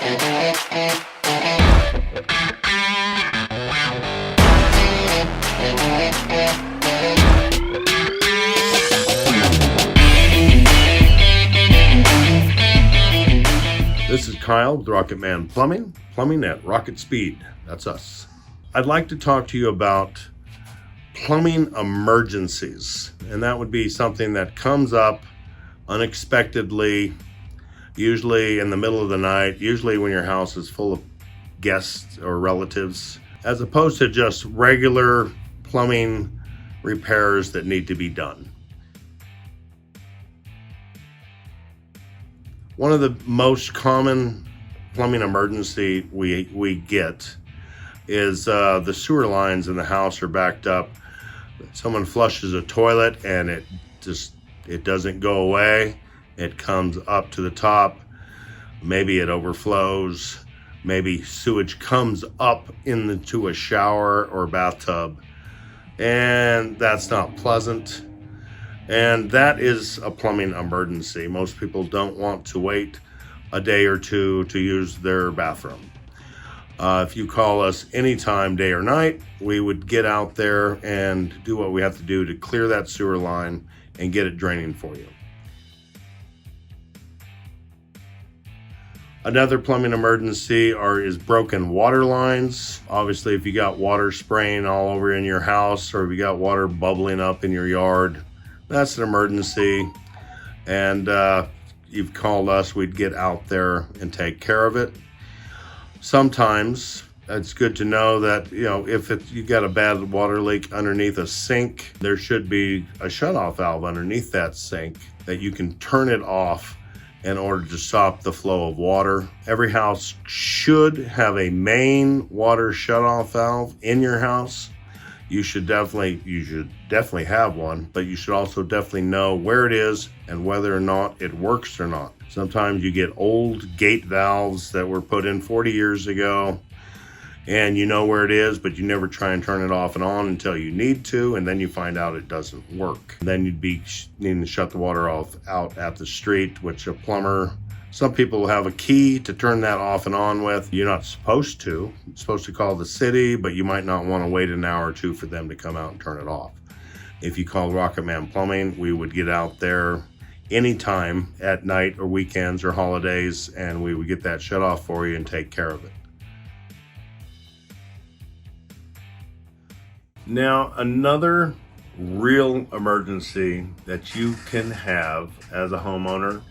This is Kyle with Rocketman Plumbing, plumbing at rocket speed. That's us. I'd like to talk to you about plumbing emergencies, and that would be something that comes up unexpectedly, usually in the middle of the night, usually when your house is full of guests or relatives, as opposed to just regular plumbing repairs that need to be done. One of the most common plumbing emergency we get is the sewer lines in the house are backed up. Someone flushes a toilet and it doesn't go away. It comes up to the top. Maybe it overflows. Maybe sewage comes up into a shower or bathtub, and that's not pleasant. And that is a plumbing emergency. Most people don't want to wait a day or two to use their bathroom. If you call us anytime, day or night, we would get out there and do what we have to do to clear that sewer line and get it draining for you. Another plumbing emergency is broken water lines. Obviously, if you got water spraying all over in your house, or if you got water bubbling up in your yard, that's an emergency, and you've called us, we'd get out there and take care of it. Sometimes it's good to know that, if you got a bad water leak underneath a sink, there should be a shutoff valve underneath that sink that you can turn it off in order to stop the flow of water. Every house should have a main water shutoff valve in your house. You should definitely have one, but you should also definitely know where it is and whether or not it works or not. Sometimes you get old gate valves that were put in 40 years ago, and you know where it is, but you never try and turn it off and on until you need to, and then you find out it doesn't work. Then you'd be needing to shut the water off out at the street, which a plumber, some people have a key to turn that off and on with. You're not supposed to. You're supposed to call the city, but you might not want to wait an hour or two for them to come out and turn it off. If you call Rocketman Plumbing, we would get out there anytime at night or weekends or holidays, and we would get that shut off for you and take care of it. Now, another real emergency that you can have as a homeowner,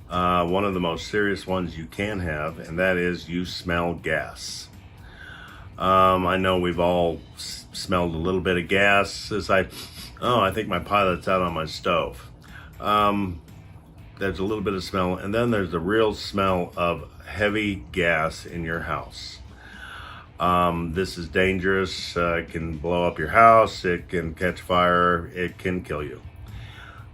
one of the most serious ones you can have, and that is you smell gas. I know we've all smelled a little bit of gas as I think my pilot's out on my stove. There's a little bit of smell, and then there's the real smell of heavy gas in your house. This is dangerous. It can blow up your house, it can catch fire, it can kill you.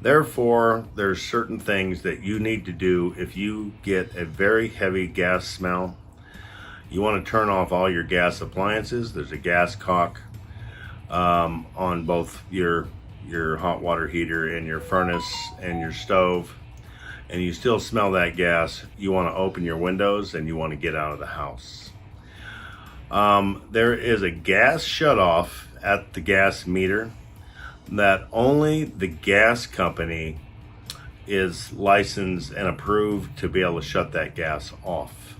Therefore, there's certain things that you need to do if you get a very heavy gas smell. You want to turn off all your gas appliances. There's a gas cock on both your hot water heater and your furnace and your stove, and you still smell that gas. You want to open your windows and you want to get out of the house. There is a gas shutoff at the gas meter that only the gas company is licensed and approved to be able to shut that gas off.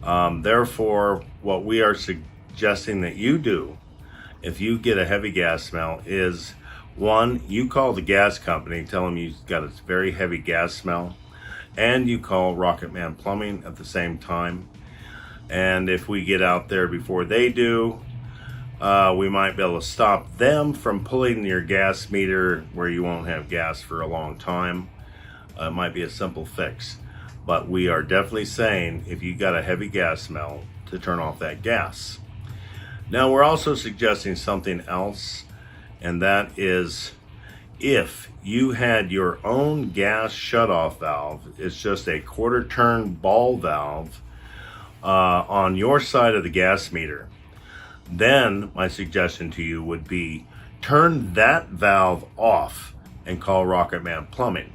Therefore, what we are suggesting that you do if you get a heavy gas smell is, one, you call the gas company, tell them you've got a very heavy gas smell, and you call Rocketman Plumbing at the same time. And if we get out there before they do, we might be able to stop them from pulling your gas meter where you won't have gas for a long time. It might be a simple fix, but we are definitely saying if you got a heavy gas smell to turn off that gas. Now, we're also suggesting something else, and that is if you had your own gas shutoff valve, it's just a quarter turn ball valve on your side of the gas meter, then my suggestion to you would be turn that valve off and call Rocketman Plumbing.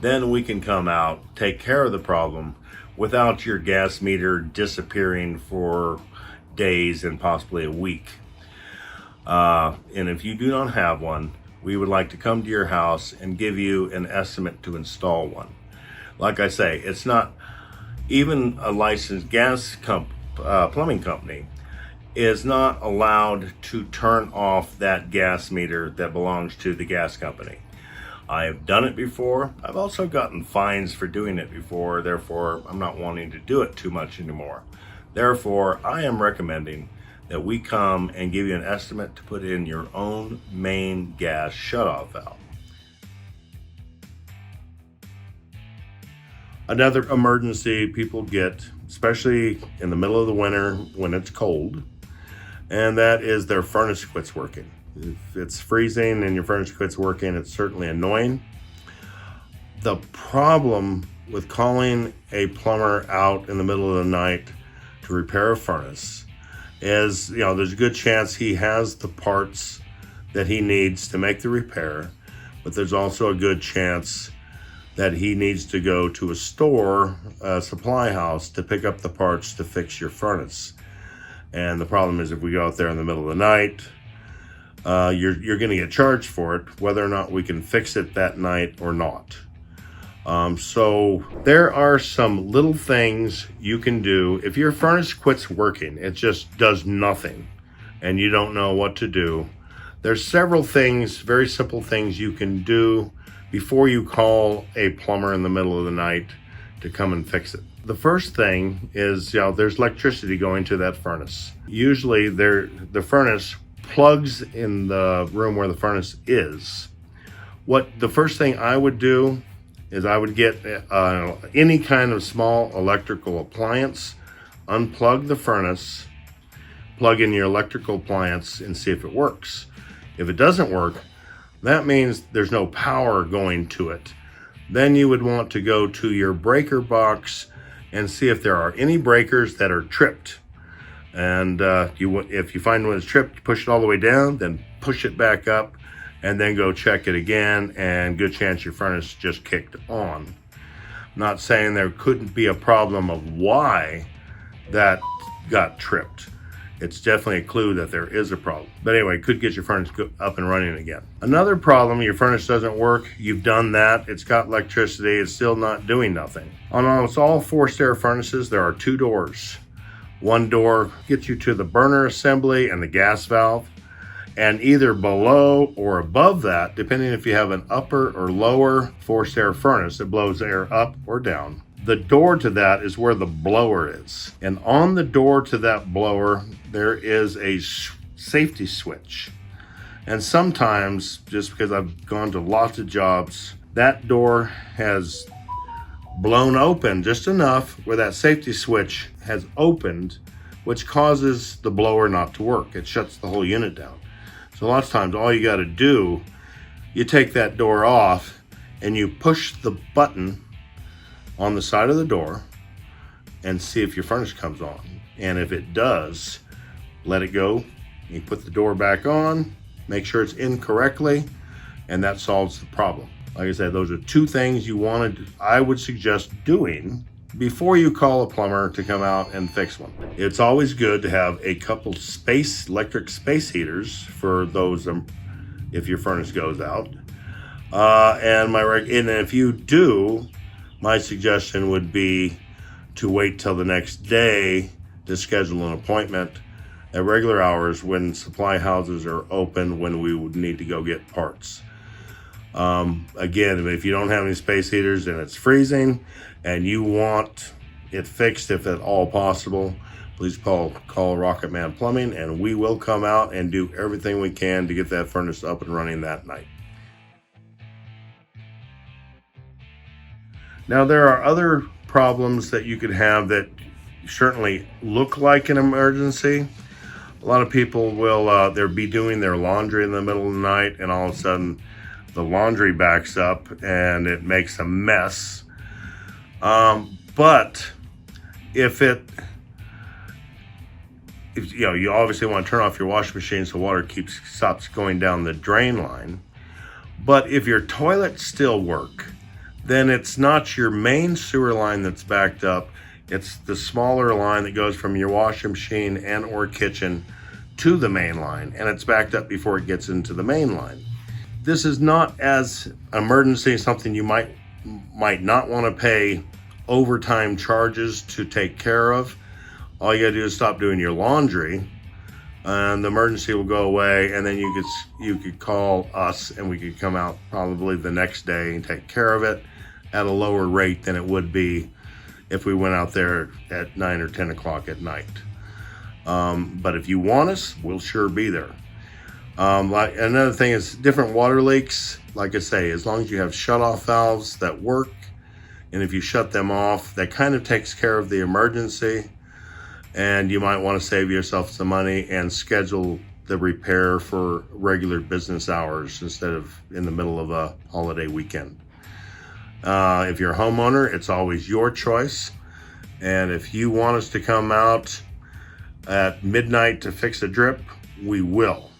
then we can come out, take care of the problem without your gas meter disappearing for days and possibly a week. And if you do not have one, we would like to come to your house and give you an estimate to install one. Like I say, it's not even a licensed plumbing company is not allowed to turn off that gas meter that belongs to the gas company. I have done it before. I've also gotten fines for doing it before. Therefore, I'm not wanting to do it too much anymore. Therefore, I am recommending that we come and give you an estimate to put in your own main gas shutoff valve. Another emergency people get, especially in the middle of the winter when it's cold, and that is their furnace quits working. If it's freezing and your furnace quits working, it's certainly annoying. The problem with calling a plumber out in the middle of the night to repair a furnace is, there's a good chance he has the parts that he needs to make the repair, but there's also a good chance that he needs to go to a store, a supply house, to pick up the parts to fix your furnace. And the problem is, if we go out there in the middle of the night, you're going to get charged for it, whether or not we can fix it that night or not. So there are some little things you can do. If your furnace quits working, it just does nothing, and you don't know what to do, there's several things, very simple things you can do before you call a plumber in the middle of the night to come and fix it. The first thing is, there's electricity going to that furnace. Usually the furnace plugs in the room where the furnace is. The first thing I would do is I would get any kind of small electrical appliance, unplug the furnace, plug in your electrical appliance and see if it works. If it doesn't work, that means there's no power going to it. Then you would want to go to your breaker box and see if there are any breakers that are tripped. And if you find one that's tripped, push it all the way down, then push it back up, and then go check it again, and good chance your furnace just kicked on. Not saying there couldn't be a problem of why that got tripped. It's definitely a clue that there is a problem. But anyway, could get your furnace up and running again. Another problem, your furnace doesn't work. You've done that. It's got electricity. It's still not doing nothing. On almost all forced air furnaces, there are two doors. One door gets you to the burner assembly and the gas valve. And either below or above that, depending if you have an upper or lower forced air furnace that blows air up or down, the door to that is where the blower is. And on the door to that blower, there is a safety switch. And sometimes, just because I've gone to lots of jobs, that door has blown open just enough where that safety switch has opened, which causes the blower not to work. It shuts the whole unit down. So lots of times, all you got to do, you take that door off and you push the button on the side of the door and see if your furnace comes on. And if it does, let it go. You put the door back on, make sure it's in correctly, and that solves the problem. Like I said, those are two things I would suggest doing before you call a plumber to come out and fix one. It's always good to have a couple electric space heaters for those if your furnace goes out. And if you do, my suggestion would be to wait till the next day to schedule an appointment at regular hours when supply houses are open, when we would need to go get parts. Again, if you don't have any space heaters and it's freezing and you want it fixed if at all possible, please call Rocketman Plumbing, and we will come out and do everything we can to get that furnace up and running that night. Now, there are other problems that you could have that certainly look like an emergency. A lot of people will they'll be doing their laundry in the middle of the night, and all of a sudden the laundry backs up and it makes a mess. But if you obviously want to turn off your washing machine so water stops going down the drain line. But if your toilets still work, then it's not your main sewer line that's backed up. It's the smaller line that goes from your washing machine and or kitchen to the main line, and it's backed up before it gets into the main line. This is not as emergency, something you might not want to pay overtime charges to take care of. All you gotta do is stop doing your laundry and the emergency will go away, and then you could call us and we could come out probably the next day and take care of it at a lower rate than it would be if we went out there at 9 or 10 o'clock at night. But if you want us, we'll sure be there. Like another thing is different water leaks. Like I say, as long as you have shutoff valves that work, and if you shut them off, that kind of takes care of the emergency. And you might want to save yourself some money and schedule the repair for regular business hours instead of in the middle of a holiday weekend. If you're a homeowner, it's always your choice. And if you want us to come out at midnight to fix a drip, we will,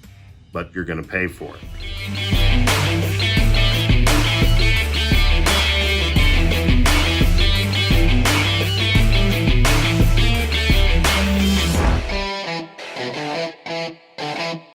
but you're going to pay for it.